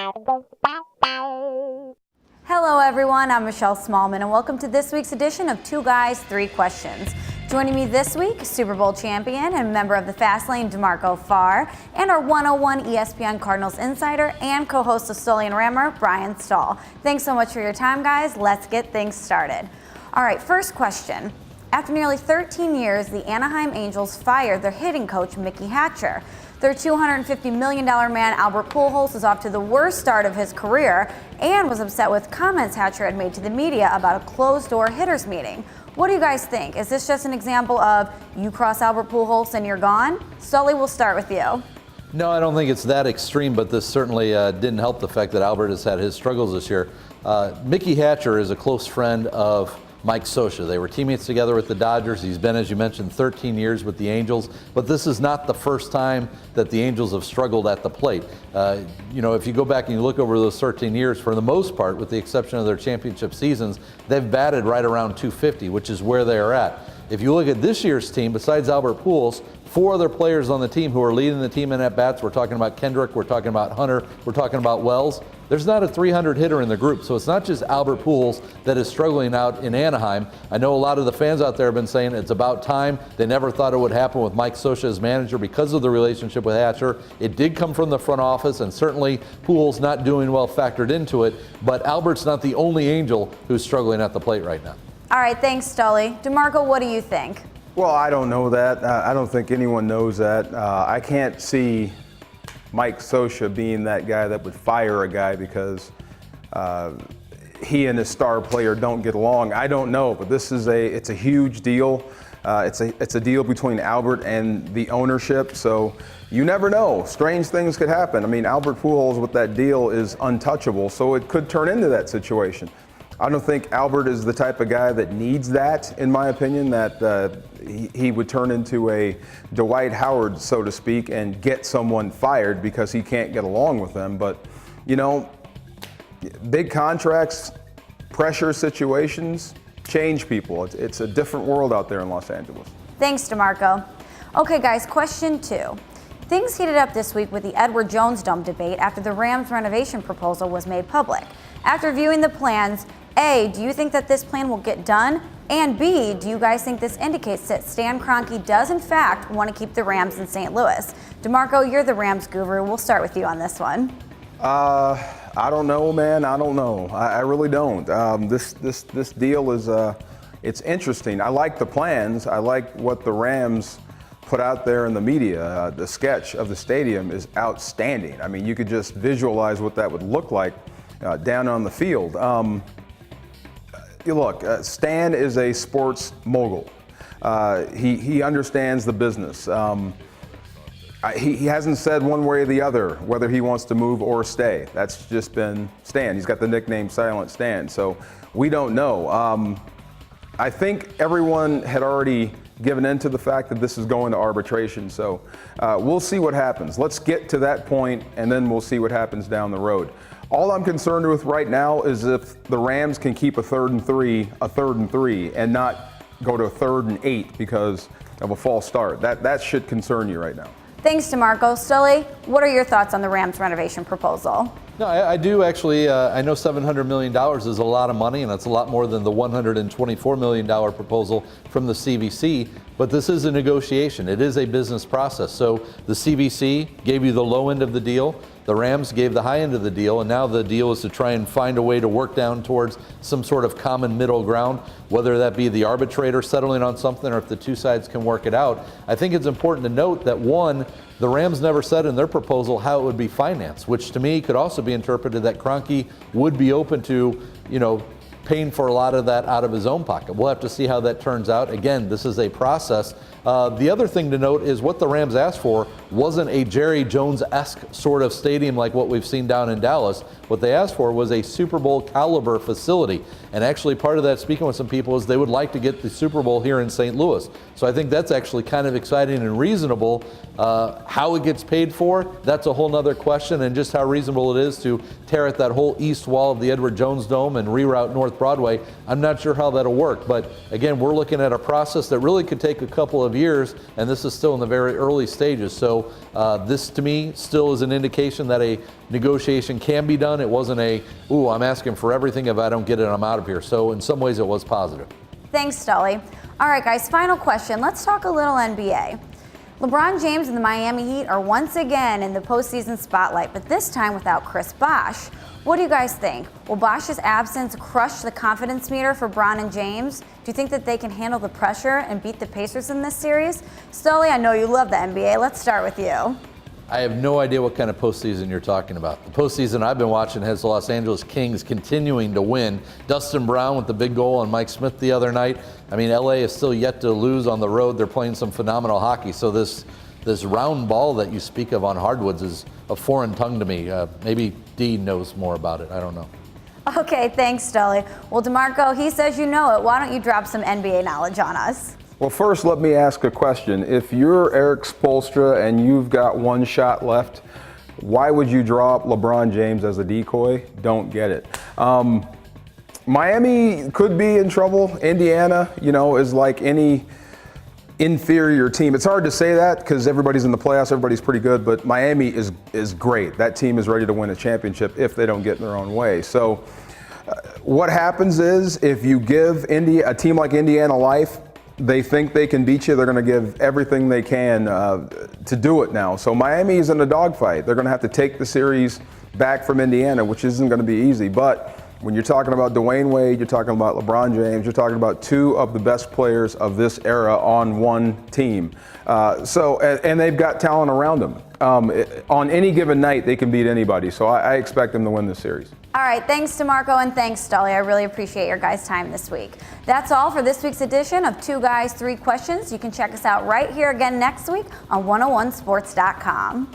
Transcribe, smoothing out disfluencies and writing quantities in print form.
Hello everyone, I'm Michelle Smallman and welcome to this week's edition of Two Guys, Three Questions. Joining me this week, Super Bowl champion and member of the Fast Lane, DeMarco Farr, and our 101 ESPN Cardinals insider and co-host of Stolly and Rammer, Brian Stahl. Thanks so much for your time, guys. Let's get things started. All right, first question. After nearly 13 years, the Anaheim Angels fired their hitting coach, Mickey Hatcher. Their $250 million man, Albert Pujols, is off to the worst start of his career and was upset with comments Hatcher had made to the media about a closed-door hitters meeting. What do you guys think? Is this just an example of you cross Albert Pujols and you're gone? Sully, we'll start with you. No, I don't think it's that extreme, but this certainly didn't help the fact that Albert has had his struggles this year. Mickey Hatcher is a close friend of Mike Scioscia. They were teammates together with the Dodgers. He's been, as you mentioned, 13 years with the Angels, but this is not the first time that the Angels have struggled at the plate. If you go back and you look over those 13 years, for the most part, with the exception of their championship seasons, they've batted right around 250, which is where they are at. If you look at this year's team, besides Albert Pujols, 4 other players on the team who are leading the team in at-bats. We're talking about Kendrick, we're talking about Hunter, we're talking about Wells. There's not a 300 hitter in the group, so it's not just Albert Pujols that is struggling out in Anaheim. I know a lot of the fans out there have been saying it's about time. They never thought it would happen with Mike Scioscia as manager because of the relationship with Hatcher. It did come from the front office, and certainly Pujols not doing well factored into it, but Albert's not the only Angel who's struggling at the plate right now. All right, thanks, Stolly. DeMarco, what do you think? Well, I don't know that. I don't think anyone knows that. I can't see Mike Scioscia being that guy that would fire a guy because he and his star player don't get along. I don't know, but it's a huge deal. It's a deal between Albert and the ownership, so you never know. Strange things could happen. I mean, Albert Pujols with that deal is untouchable, so it could turn into that situation. I don't think Albert is the type of guy that needs that, in my opinion, that he would turn into a Dwight Howard, so to speak, and get someone fired because he can't get along with them. But, big contracts, pressure situations change people. It's a different world out there in Los Angeles. Thanks, DeMarco. Okay, guys, question 2. Things heated up this week with the Edward Jones Dome debate after the Rams renovation proposal was made public. After viewing the plans, A, do you think that this plan will get done? And B, do you guys think this indicates that Stan Kroenke does in fact want to keep the Rams in St. Louis? DeMarco, you're the Rams guru. We'll start with you on this one. I don't know, man. I don't know. I really don't. This deal is it's interesting. I like the plans. I like what the Rams put out there in the media. The sketch of the stadium is outstanding. I mean, you could just visualize what that would look like down on the field. Look, Stan is a sports mogul. He understands the business. He hasn't said one way or the other whether he wants to move or stay. That's just been Stan. He's got the nickname Silent Stan, so we don't know. I think everyone had already given in to the fact that this is going to arbitration, so we'll see what happens. Let's get to that point, and then we'll see what happens down the road. All I'm concerned with right now is if the Rams can keep a 3rd and 3, and not go to a 3rd and 8 because of a false start. That should concern you right now. Thanks, DeMarco. Stolly, what are your thoughts on the Rams renovation proposal? No, I do actually. I know $700 million is a lot of money, and that's a lot more than the $124 million proposal from the CVC. But this is a negotiation. It is a business process. So the CVC gave you the low end of the deal. The Rams gave the high end of the deal, and now the deal is to try and find a way to work down towards some sort of common middle ground, whether that be the arbitrator settling on something or if the two sides can work it out. I think it's important to note that, one, the Rams never said in their proposal how it would be financed, which to me could also be interpreted that Kroenke would be open to, paying for a lot of that out of his own pocket. We'll have to see how that turns out. Again, this is a process. The other thing to note is what the Rams asked for wasn't a Jerry Jones-esque sort of stadium like what we've seen down in Dallas. What they asked for was a Super Bowl caliber facility. And actually part of that, speaking with some people, is they would like to get the Super Bowl here in St. Louis. So I think that's actually kind of exciting and reasonable. How it gets paid for, that's a whole nother question, and just how reasonable it is to tear at that whole east wall of the Edward Jones Dome and reroute North Broadway. I'm not sure how that'll work, but again, we're looking at a process that really could take a couple of years, and this is still in the very early stages. So So this to me still is an indication that a negotiation can be done. It wasn't a, ooh, I'm asking for everything. If I don't get it, I'm out of here. So in some ways it was positive. Thanks, Stolly. All right, guys, final question. Let's talk a little NBA. LeBron James and the Miami Heat are once again in the postseason spotlight, but this time without Chris Bosh. What do you guys think? Will Bosh's absence crush the confidence meter for Bron and James? Do you think that they can handle the pressure and beat the Pacers in this series? Stolly, I know you love the NBA. Let's start with you. I have no idea what kind of postseason you're talking about. The postseason I've been watching has the Los Angeles Kings continuing to win. Dustin Brown with the big goal on Mike Smith the other night. I mean, LA is still yet to lose on the road. They're playing some phenomenal hockey. So this round ball that you speak of on hardwoods is a foreign tongue to me. Maybe Dee knows more about it. I don't know. Okay, thanks, Stolly. Well, DeMarco, he says you know it. Why don't you drop some NBA knowledge on us? Well, first, let me ask a question. If you're Eric Spoelstra and you've got one shot left, why would you draw up LeBron James as a decoy? Don't get it. Miami could be in trouble. Indiana, is like any inferior team. It's hard to say that because everybody's in the playoffs, everybody's pretty good, but Miami is great. That team is ready to win a championship if they don't get in their own way. So what happens is if you give a team like Indiana life, they think they can beat you. They're going to give everything they can to do it now. So Miami is in a dogfight. They're going to have to take the series back from Indiana, which isn't going to be easy. But when you're talking about Dwayne Wade, you're talking about LeBron James, you're talking about two of the best players of this era on one team. And they've got talent around them. On any given night, they can beat anybody. So I expect them to win this series. All right, thanks DeMarco and thanks Stolly. I really appreciate your guys' time this week. That's all for this week's edition of Two Guys, Three Questions. You can check us out right here again next week on 101sports.com.